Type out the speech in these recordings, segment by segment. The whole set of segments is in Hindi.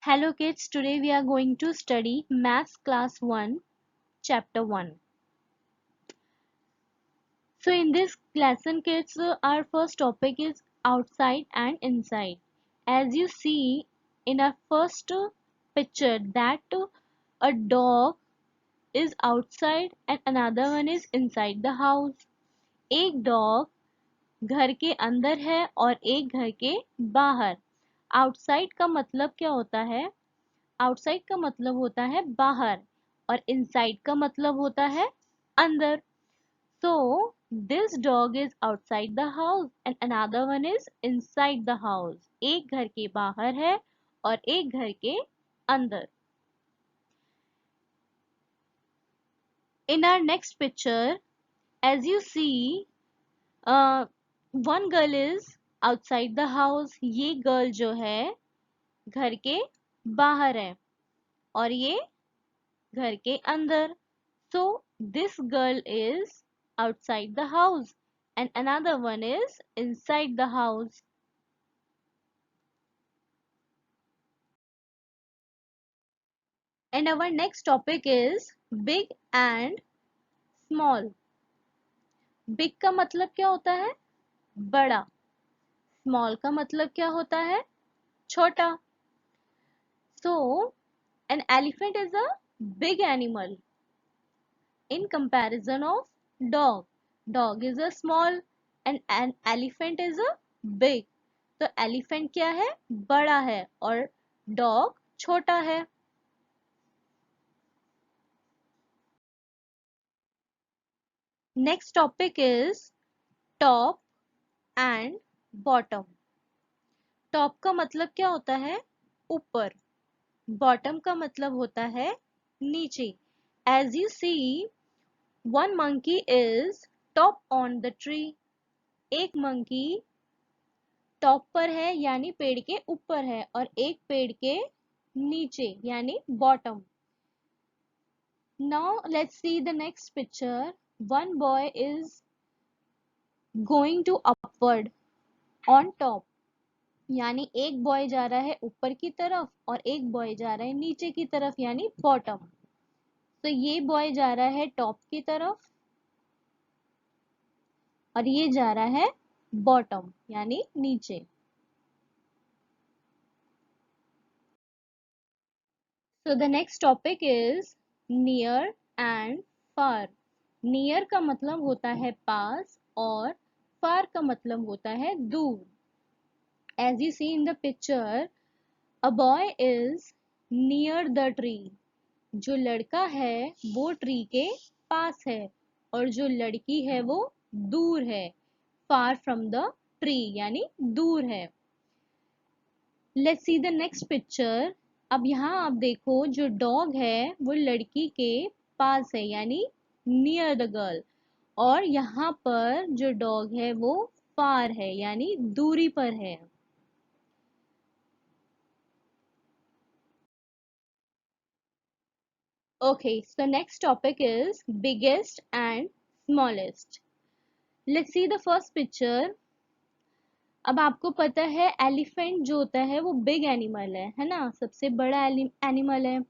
Hello kids, today we are going to study Maths Class 1, Chapter 1. So in this lesson kids, our first topic is outside and inside. As you see in our first picture that a dog is outside and another one is inside the house. एक dog घर के अंदर है और एक घर के बाहर. Outside का मतलब क्या होता है? आउटसाइड का मतलब होता है बाहर और इनसाइड का मतलब होता है अंदर. So this dog is outside the house and another one is inside the house. एक घर के बाहर है और एक घर के अंदर. In our next picture as you see one girl is outside the house. ये गर्ल जो है घर के बाहर है और ये घर के अंदर. So this girl is outside the house and another one is inside the house. And our next topic is big and small. Big का मतलब क्या होता है? बड़ा. Small का मतलब क्या होता है? छोटा. So an elephant is a big animal in comparison of dog. Dog is a small and an elephant is a big. तो एलिफेंट क्या है? बड़ा है और डॉग छोटा है. Next topic is top and bottom. Top का मतलब क्या होता है? ऊपर. बॉटम का मतलब होता है नीचे. As you see one monkey is top on the tree. एक मंकी टॉप पर है यानी पेड़ के ऊपर है और एक पेड़ के नीचे यानी bottom. Now let's see the next picture. One boy is going to upward on top. यानी एक बॉय जा रहा है ऊपर की तरफ और एक बॉय जा रहा है नीचे की तरफ यानी बॉटम. तो ये बॉय जा रहा है टॉप की तरफ और ये जा रहा है बॉटम यानी नीचे. So the next topic is near and far. Near का मतलब होता है पास और far का मतलब होता है दूर. As you see in the picture, a boy is near the tree. जो लड़का है वो ट्री के पास है और जो लड़की है वो दूर है. Far from the tree यानी दूर है. Let's see the next picture. अब यहाँ आप देखो जो डॉग है वो लड़की के पास है यानी near the girl और यहाँ पर जो डॉग है वो far है यानी दूरी पर है. Okay, so next topic is biggest and smallest. Let's see the first picture. अब आपको पता है एलिफेंट जो होता है वो बिग एनिमल है ना, सबसे बड़ा एनिमल है.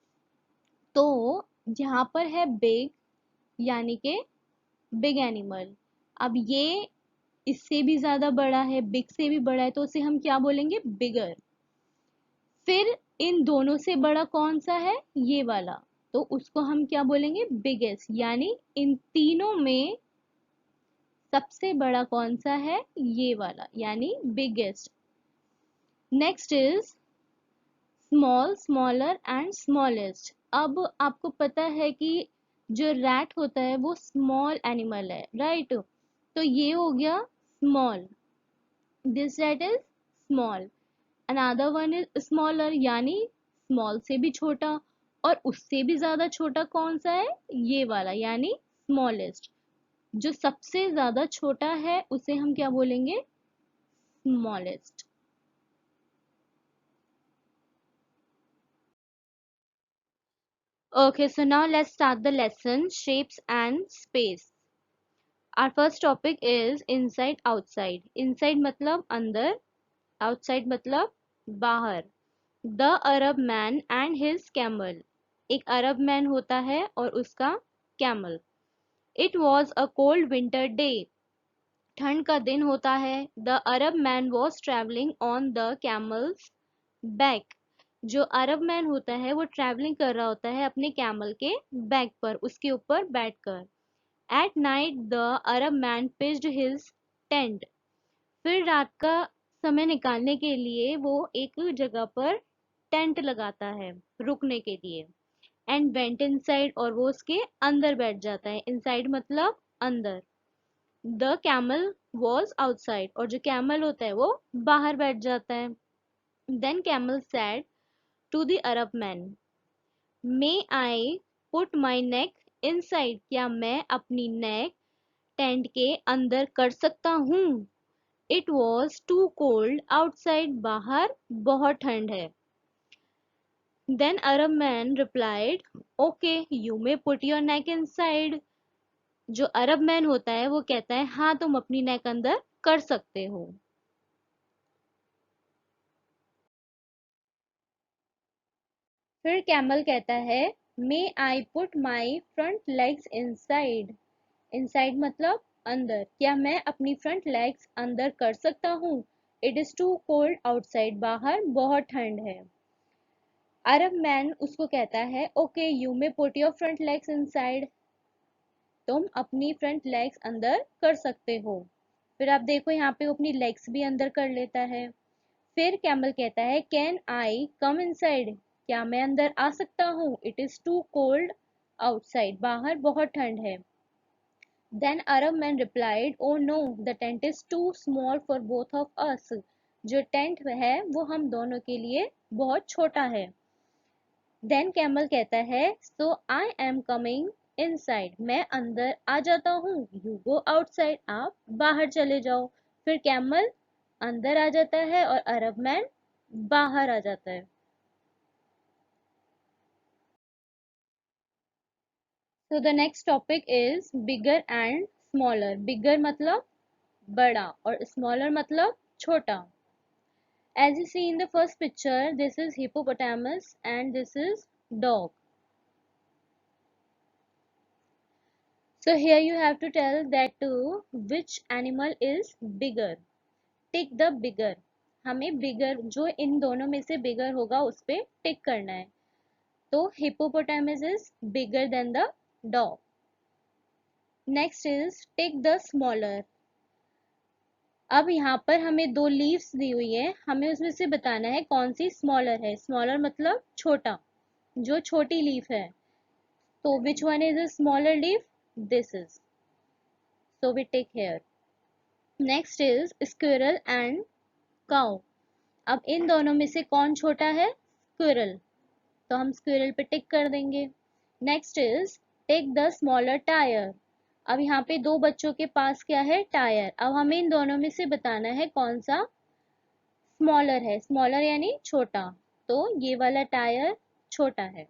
तो यहाँ पर है बिग यानी के बिग एनिमल. अब ये इससे भी ज्यादा बड़ा है, बिग से भी बड़ा है, तो उसे हम क्या बोलेंगे? बिगर. फिर इन दोनों से बड़ा कौन सा है? ये वाला. तो उसको हम क्या बोलेंगे? बिगेस्ट. यानी इन तीनों में सबसे बड़ा कौन सा है? ये वाला यानी biggest. Next is small, smaller and smallest. अब आपको पता है कि जो रैट होता है वो स्मॉल एनिमल है, राइट? तो ये हो गया small. This rat is small. Another one is smaller यानी स्मॉल से भी छोटा और उससे भी ज्यादा छोटा कौन सा है? ये वाला यानी स्मॉलेस्ट. जो सबसे ज्यादा छोटा है उसे हम क्या बोलेंगे? Smallest. Okay, so now let's start the lesson shapes and space. Our first topic is inside outside. Inside मतलब अंदर, outside मतलब बाहर. The Arab man and his camel. एक अरब मैन होता है और उसका camel. It was a cold winter day. ठंड का दिन होता है. The Arab man was traveling on the camel's back. जो अरब मैन होता है वो ट्रैवलिंग कर रहा होता है अपने कैमल के बैक पर, उसके ऊपर बैठकर. At night the Arab man pitched his tent. फिर रात का समय निकालने के लिए वो एक जगह पर टेंट लगाता है रुकने के लिए. एंड वेंट इनसाइड, और वो उसके अंदर बैठ जाता है. इनसाइड मतलब अंदर. द कैमल वॉज आउटसाइड, और जो कैमल होता है वो बाहर बैठ जाता है. Then camel said to the Arab man, may I put my neck inside. क्या मैं अपनी नेक टेंट के अंदर कर सकता हूँ. It was too cold outside. बाहर बहुत ठंड है. Then Arab man replied, okay you may put your neck inside. जो अरब मैन होता है वो कहता है हाँ तुम अपनी नेक अंदर कर सकते हो. फिर कैमल कहता है, may I put my front legs inside. Inside मतलब अंदर. क्या मैं अपनी फ्रंट लेग्स अंदर कर सकता हूँ. It is too cold outside. बाहर बहुत ठंड है. अरब मैन उसको कहता है, okay you may put your front legs inside. तुम अपनी फ्रंट लेग्स अंदर कर सकते हो. फिर आप देखो यहाँ पे वो अपनी लेग्स भी अंदर कर लेता है. फिर कैमल कहता है, कैन आई कम इनसाइड. क्या मैं अंदर आ सकता हूँ. It is too cold outside. बाहर बहुत ठंड है. Then Arab man replied, oh no the tent is too small for both of us. जो टेंट है वो हम दोनों के लिए बहुत छोटा है. देन कैमल कहता है, सो आई एम कमिंग इनसाइड. मैं अंदर आ जाता हूँ. You go outside. आप बाहर चले जाओ. फिर कैमल अंदर आ जाता है और अरब मैन बाहर आ जाता है. So the next topic is bigger and smaller. Bigger मतलब बड़ा और smaller मतलब छोटा. As you see in the first picture, this is hippopotamus and this is dog. So here you have to tell that which animal is bigger. Tick the bigger. हमें bigger जो इन दोनों में से bigger होगा उस पे tick करना है. तो hippopotamus is bigger than the dog. Next is tick the smaller. अब यहाँ पर हमें दो लीव्स दी हुई है. हमें उसमें से बताना है कौन सी स्मॉलर है. स्मॉलर मतलब छोटा, जो छोटी लीफ है. तो which one is a smaller leaf. This is. So we take here. Next is squirrel and cow. अब इन दोनों में से कौन छोटा है. स्क्विरल. तो हम स्क्विरल पे टिक कर देंगे. Next is take the smaller tyre. अब यहाँ पे दो बच्चों के पास क्या है. टायर. अब हमें इन दोनों में से बताना है कौन सा स्मॉलर है. स्मॉलर यानी छोटा. तो ये वाला टायर छोटा है.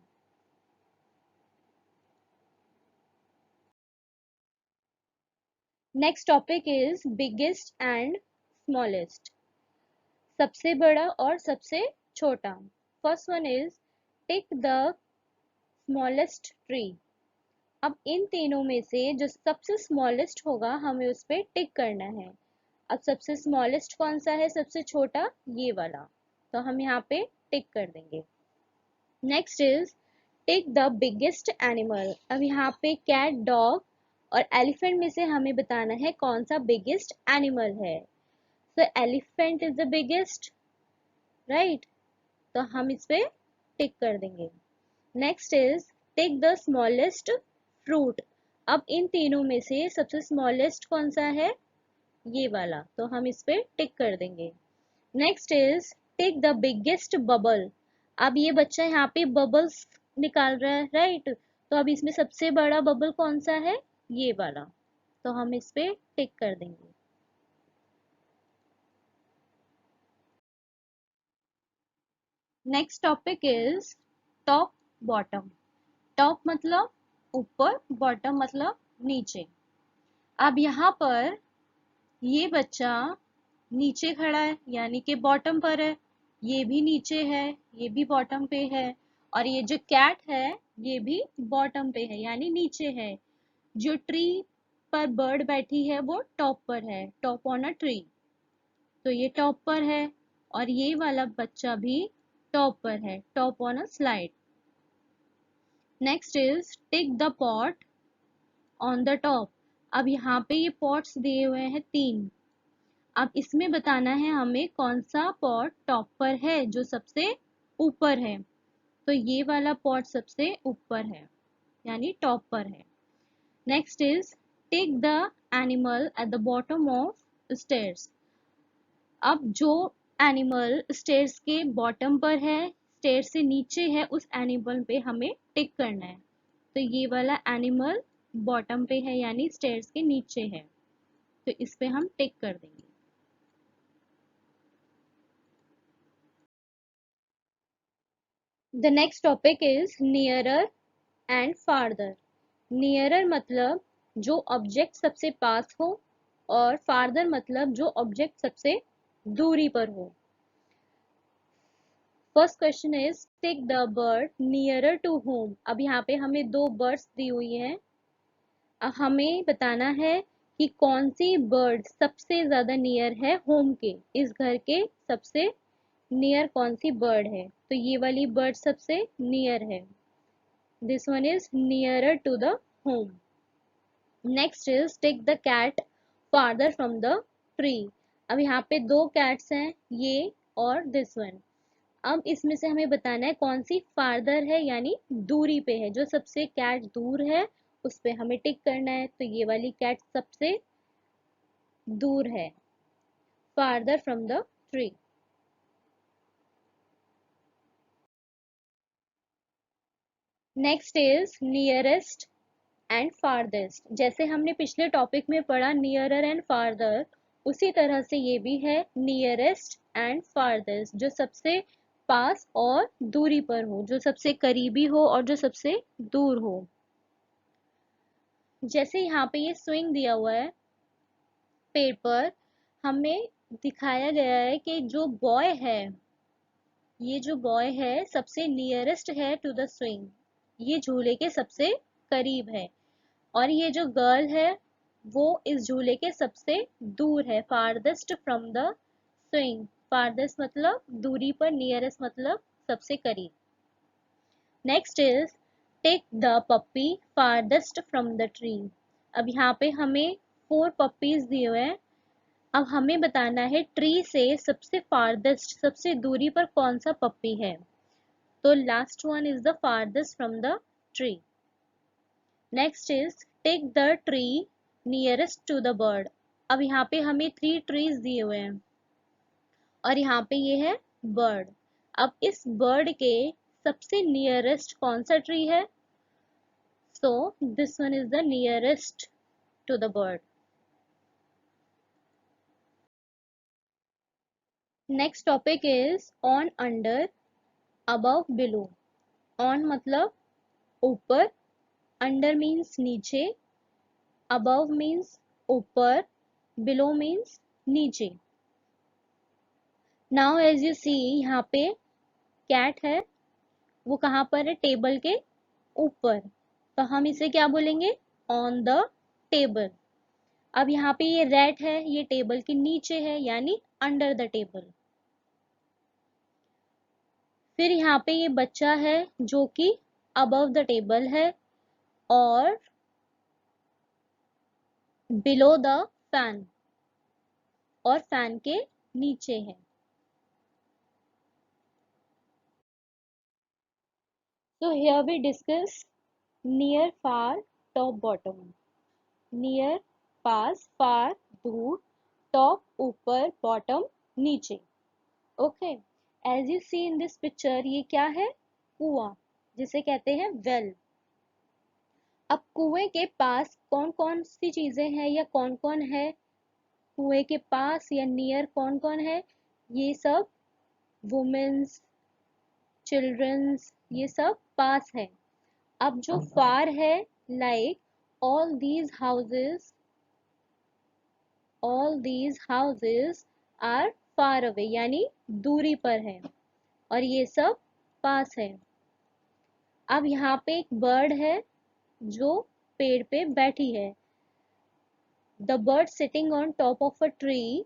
Next topic is biggest and smallest. सबसे बड़ा और सबसे छोटा. First one is tick the smallest tree. अब इन तीनों में से जो सबसे स्मॉलेस्ट होगा हमें उस पर टिक करना है. अब सबसे स्मॉलेस्ट कौन सा है. सबसे छोटा ये वाला. तो हम यहाँ पे टिक कर देंगे. Next is take the biggest animal. अब यहाँ पे कैट, डॉग और एलिफेंट में से हमें बताना है कौन सा बिगेस्ट एनिमल है. So elephant is the biggest, right. तो हम इस पे टिक कर देंगे. Next is take the smallest fruit. अब इन तीनों में से सबसे स्मॉलेस्ट कौन सा है. ये वाला. तो हम इस पे टिक कर देंगे. Next is take the biggest bubble. अब ये बच्चा यहाँ पे बबल्स निकाल रहा है, राइट. तो अब इसमें सबसे बड़ा बबल कौन सा है. ये वाला. तो हम इस पे टिक कर देंगे. Next topic is top bottom. Top मतलब ऊपर, बॉटम मतलब नीचे. अब यहाँ पर ये बच्चा नीचे खड़ा है यानी कि बॉटम पर है, ये भी नीचे है, ये भी बॉटम पे है, और ये जो कैट है ये भी बॉटम पे है यानी नीचे है। जो ट्री पर बर्ड बैठी है वो टॉप पर है, टॉप ऑन अ ट्री, तो ये टॉप पर है, और ये वाला बच्चा भी टॉप पर है, top on a slide. Next is tick the pot on the top. अब यहाँ पे ये पॉट्स दिए हुए हैं 3। अब इसमें बताना है हमें कौन सा पॉट टॉप पर है, जो सबसे ऊपर है, तो ये वाला पॉट सबसे ऊपर है यानी टॉप पर है। Next is take the animal at the bottom of stairs. अब जो एनिमल स्टेयर्स के बॉटम पर है, स्टेयर से नीचे है, उस एनिमल पे हमें टिक करना है, तो ये वाला एनिमल बॉटम पे है यानी स्टेयर्स के नीचे है, तो इस पे हम टिक कर देंगे। The next topic is nearer and farther. Nearer मतलब जो ऑब्जेक्ट सबसे पास हो, और फार्दर मतलब जो ऑब्जेक्ट सबसे दूरी पर हो। First question is tick the bird nearer to home. अब यहाँ पे हमें 2 बर्ड्स दी हुई हैं, अब हमें बताना है कि कौन सी बर्ड सबसे ज्यादा नियर है होम के, इस घर के सबसे नियर कौन सी बर्ड है, तो ये वाली बर्ड सबसे नियर है, this one is nearer to the home. Next is take the cat farther from the tree. अब यहाँ पे 2 कैट्स हैं, ये और दिस वन। अब इसमें से हमें बताना है कौन सी फार्दर है यानी दूरी पे है, जो सबसे कैट दूर है उस पे हमें टिक करना है, तो ये वाली कैट सबसे दूर है, farther from the tree. Next is nearest and farthest. जैसे हमने पिछले टॉपिक में पढ़ा नियरर एंड फार्दर, उसी तरह से ये भी है नियरेस्ट एंड फारदेस्ट, जो सबसे पास और दूरी पर हो, जो सबसे करीबी हो और जो सबसे दूर हो। जैसे यहाँ पे ये स्विंग दिया हुआ है पेड़ पर, हमें दिखाया गया है कि जो बॉय है, ये जो बॉय है सबसे नियरेस्ट है टू द स्विंग, ये झूले के सबसे करीब है, और ये जो गर्ल है वो इस झूले के सबसे दूर है, farthest from the swing. Farthest मतलब दूरी पर, नियरेस्ट मतलब सबसे करीब। Next is take the puppy farthest from the tree. अब यहाँ पे हमें 4 पप्पीज दिए हुए हैं, अब हमें बताना है ट्री से सबसे फारदेस्ट, सबसे दूरी पर कौन सा पप्पी है, तो last one is the farthest from the tree. Next is take the tree nearest to the bird. अब यहाँ पे हमें 3 ट्रीज दिए हुए हैं, और यहाँ पे ये है बर्ड। अब इस बर्ड के सबसे नियरेस्ट कौन सा ट्री है, so this one is the nearest to the bird. Next topic is on, under, above, below. On मतलब ऊपर, अंडर मीन्स नीचे, अबव मीन्स ऊपर, बिलो मीन्स नीचे। नाउ एज यू सी यहाँ पे कैट है, वो कहाँ पर है, टेबल के ऊपर, तो हम इसे क्या बोलेंगे, ऑन द टेबल। अब यहाँ पे ये रैट है, ये टेबल के नीचे है यानी अंडर द टेबल। फिर यहाँ पे ये बच्चा है जो कि अबव द टेबल है और बिलो द फैन, और फैन के नीचे है। So here we discuss near, far, top, bottom. Near pass, far दूर, top ऊपर, bottom नीचे। Okay, as you see in this picture, ये क्या है, कुआं, जिसे कहते हैं वेल। अब कुएं के पास कौन कौन सी चीजें हैं या कौन कौन है, कुएं के पास या नियर कौन कौन है, ये सब वुमेन्स, चिल्ड्रंस, ये सब पास है। अब जो फार है, like all these houses all these houses are far away, यानी दूरी पर है, और ये सब पास है। अब यहाँ पे एक बर्ड है जो पेड़ पे बैठी है। The bird sitting on top of a tree,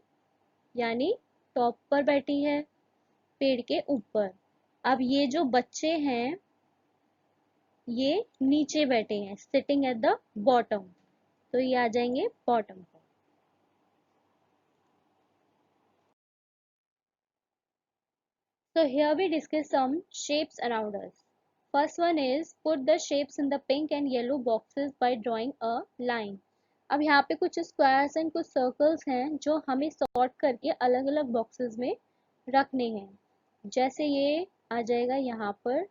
यानी टॉप पर बैठी है, पेड़ के ऊपर। अब ये जो बच्चे हैं ये नीचे बैठे हैं, सिटिंग एट द बॉटम, तो ये आ जाएंगे बॉटम पर। So here we discuss some shapes around us. First one is put the shapes in the pink and yellow boxes by drawing a line. अब यहाँ पे कुछ स्क्वायर्स एंड कुछ सर्कल्स हैं जो हमें सॉर्ट करके अलग अलग बॉक्सेस में रखने हैं। जैसे ये आ जाएगा यहाँ पर,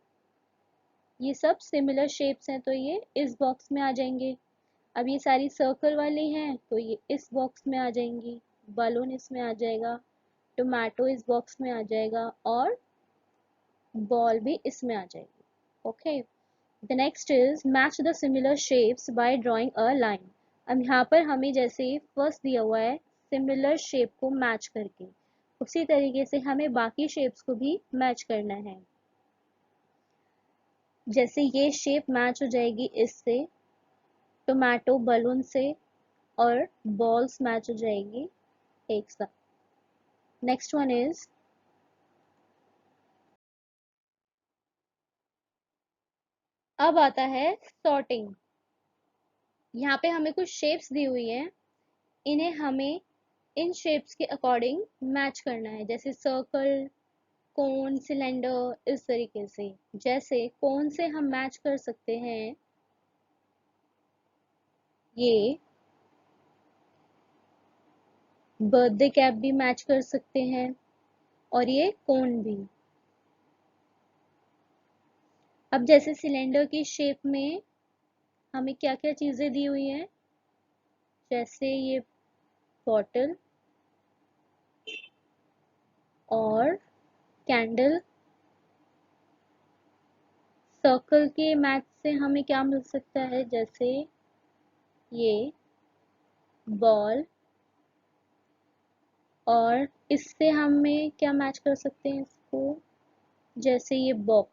ये सब सिमिलर शेप्स हैं तो ये इस बॉक्स में आ जाएंगे। अब ये सारी सर्कल वाली हैं तो ये इस बॉक्स में आ जाएंगी, बलून इसमें आ जाएगा, टोमेटो इस बॉक्स में आ जाएगा, और बॉल भी इसमें आ जाएगी। Okay, the next is match the similar shapes by drawing a line. अब यहाँ पर हमें जैसे फर्स्ट दिया हुआ है सिमिलर शेप को मैच करके, उसी तरीके से हमें बाकी शेप्स को भी मैच करना है। जैसे ये शेप मैच हो जाएगी इससे, टोमेटो बलून से, और बॉल्स मैच हो जाएगी एक साथ। नेक्स्ट वन इज, अब आता है सॉर्टिंग। यहाँ पे हमें कुछ शेप्स दी हुई हैं, इन्हें हमें इन शेप्स के अकॉर्डिंग मैच करना है, जैसे सर्कल, कोन, सिलेंडर, इस तरीके से। जैसे कोन से हम मैच कर सकते हैं ये बर्थडे कैप भी मैच कर सकते हैं, और ये कोन भी। अब जैसे सिलेंडर की शेप में हमें क्या क्या चीजें दी हुई हैं, जैसे ये बॉटल और कैंडल। सर्कल के मैच से हमें क्या मिल सकता है, जैसे ये बॉल, और इससे हमें क्या मैच कर सकते हैं इसको, जैसे ये बॉक्स।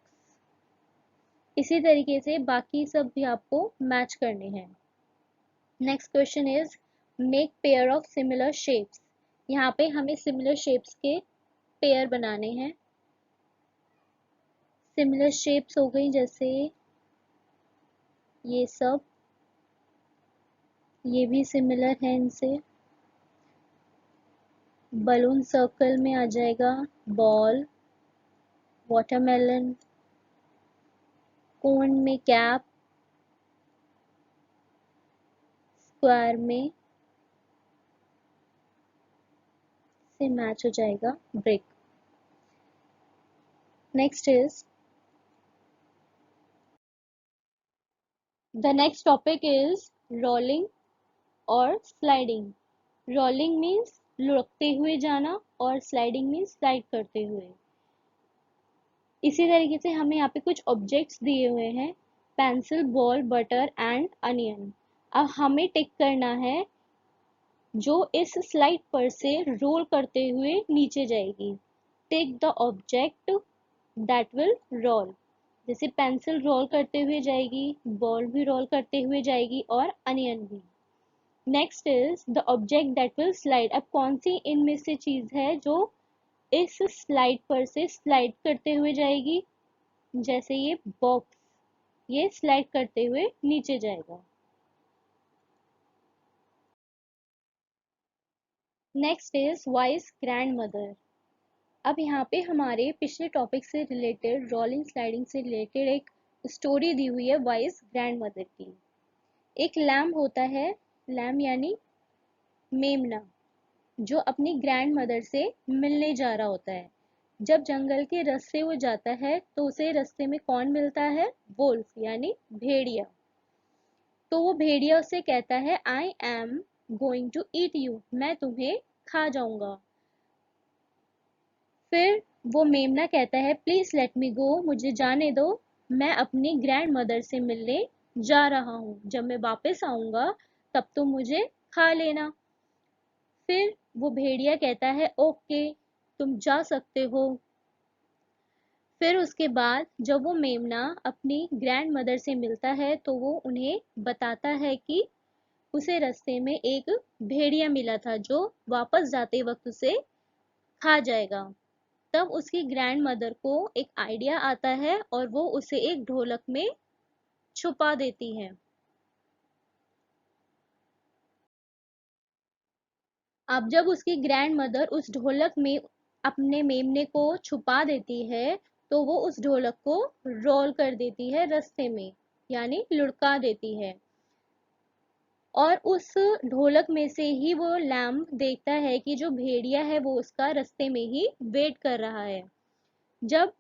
इसी तरीके से बाकी सब भी आपको मैच करने हैं। Next question is make pair of similar shapes. यहाँ पे हमें सिमिलर शेप्स के पेयर बनाने हैं। सिमिलर शेप्स हो गई जैसे ये सब, ये भी सिमिलर है इनसे। बलून सर्कल में आ जाएगा बॉल, वाटरमेलन, कोन में कैप, स्क्वायर में से मैच हो जाएगा brick. Next is, the next topic is rolling और स्लाइडिंग। रोलिंग मीन्स लुढ़कते हुए जाना, और स्लाइडिंग मीन्स स्लाइड करते हुए। इसी तरीके से हमें यहाँ पे कुछ ऑब्जेक्ट्स दिए हुए हैं, pencil, ball, butter and onion. अब हमें टिक करना है जो इस स्लाइड पर से रोल करते हुए नीचे जाएगी। Tick the object that will roll. जैसे पेंसिल रोल करते हुए जाएगी, बॉल भी रोल करते हुए जाएगी, और अनियन भी। Next is the object that will slide. अब कौन सी इनमें से चीज है जो इस स्लाइड पर से स्लाइड करते हुए जाएगी, जैसे ये बॉक्स, ये स्लाइड करते हुए नीचे जाएगा। Next is wise grand mother. अब यहाँ पे हमारे पिछले टॉपिक से रिलेटेड, रोलिंग स्लाइडिंग से रिलेटेड एक स्टोरी दी हुई है वाइज ग्रैंड मदर की। एक लैम होता है, लैम यानी मेमना, जो अपनी ग्रैंड मदर से मिलने जा रहा होता है। जब जंगल के रास्ते वो जाता है तो उसे रास्ते में कौन मिलता है, वुल्फ यानी भेड़िया। तो वो भेड़िया उसे कहता है I am going to eat you, मैं तुम्हें खा जाऊंगा। फिर वो मेमना कहता है प्लीज लेट मी गो, मुझे जाने दो, मैं अपनी ग्रैंड मदर से मिलने जा रहा हूँ, जब मैं वापस आऊंगा तब तुम मुझे खा लेना। फिर वो भेड़िया कहता है ओके, तुम जा सकते हो। फिर उसके बाद जब वो मेमना अपनी ग्रैंड मदर से मिलता है तो वो उन्हें बताता है कि उसे रास्ते में एक भेड़िया मिला था जो वापस जाते वक्त उसे खा जाएगा। तब उसकी ग्रैंड मदर को एक आइडिया आता है और वो उसे एक ढोलक में छुपा देती है। अब जब उसकी ग्रैंड मदर उस ढोलक में अपने मेमने को छुपा देती है तो वो उस ढोलक को रोल कर देती है रास्ते में, यानी लुढ़का देती है। और उस ढोलक में से ही वो लैम्प देखता है कि जो भेड़िया है वो उसका रास्ते में ही वेट कर रहा है। जब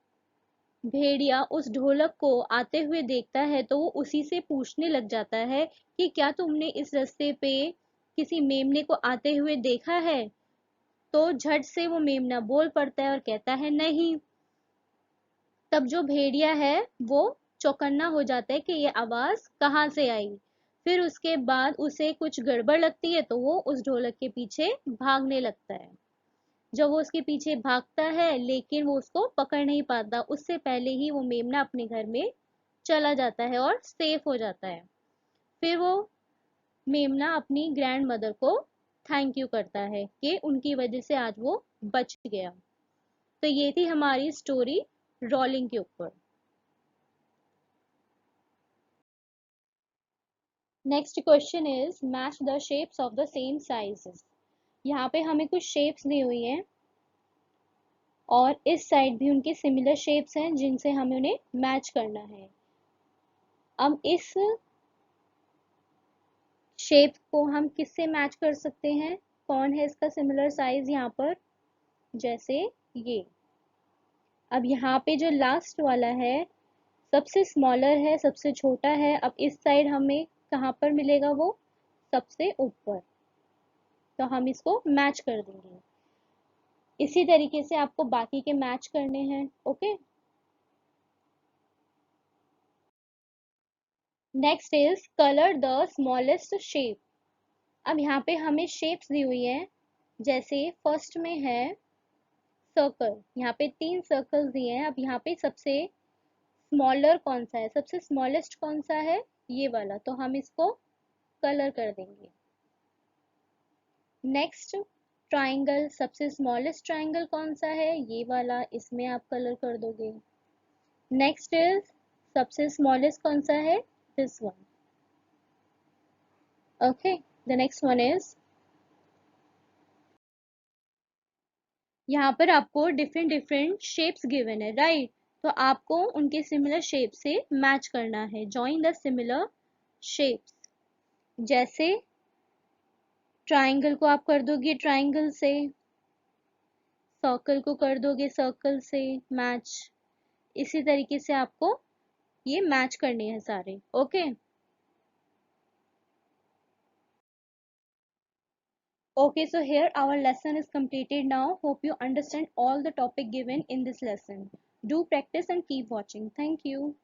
भेड़िया उस ढोलक को आते हुए देखता है तो वो उसी से पूछने लग जाता है कि क्या तुमने इस रास्ते पे किसी मेमने को आते हुए देखा है? तो झट से वो मेमना बोल पड़ता है और कहता है नहीं। तब जो भेड़िया है वो चौकन्ना हो जाता है कि ये आवाज कहाँ से आई। फिर उसके बाद उसे कुछ गड़बड़ लगती है तो वो उस ढोलक के पीछे भागने लगता है। जब वो उसके पीछे भागता है लेकिन वो उसको पकड़ नहीं पाता, उससे पहले ही वो मेमना अपने घर में चला जाता है और सेफ हो जाता है। फिर वो मेमना अपनी ग्रैंड मदर को थैंक यू करता है कि उनकी वजह से आज वो बच गया। तो ये थी हमारी स्टोरी रोलिंग के ऊपर। Next question is match the shapes of the same sizes. यहाँ पे हमें कुछ शेप्स दी हुई हैं और इस साइड भी उनके सिमिलर शेप्स हैं जिनसे हमें उन्हें मैच करना है। अब इस शेप को हम किससे मैच कर सकते हैं? कौन है इसका सिमिलर साइज यहाँ पर? जैसे ये। अब यहाँ पे जो लास्ट वाला है सबसे स्मॉलर है, सबसे छोटा है। अब इस साइड हमें कहाँ पर मिलेगा वो? सबसे ऊपर। तो हम इसको मैच कर देंगे। इसी तरीके से आपको बाकी के मैच करने हैं। Okay, next is colour the smallest shape. अब यहाँ पे हमें शेप्स दी हुई है। जैसे फर्स्ट में है सर्कल, यहाँ पे 3 सर्कल्स दिए हैं। अब यहाँ पे सबसे स्मॉलर कौन सा है, सबसे स्मॉलेस्ट कौन सा है? ये वाला, तो हम इसको कलर कर देंगे। नेक्स्ट ट्राइंगल, सबसे स्मॉलेस्ट ट्राइंगल कौन सा है? ये वाला, इसमें आप कलर कर दोगे। नेक्स्ट इज सबसे स्मॉलेस्ट कौन सा है? This one. Okay, the next one is, यहाँ पर आपको डिफरेंट डिफरेंट शेप्स गिवन है, राइट? तो आपको उनके सिमिलर शेप से मैच करना है। Join the similar shapes. जैसे ट्राइंगल को आप कर दोगे ट्राइंगल से, सर्कल को कर दोगे सर्कल से मैच। इसी तरीके से आपको ये मैच करने हैं सारे। Okay, okay, so here our lesson is completed now. Hope you understand all the topic given in this lesson. Do practice and keep watching. Thank you.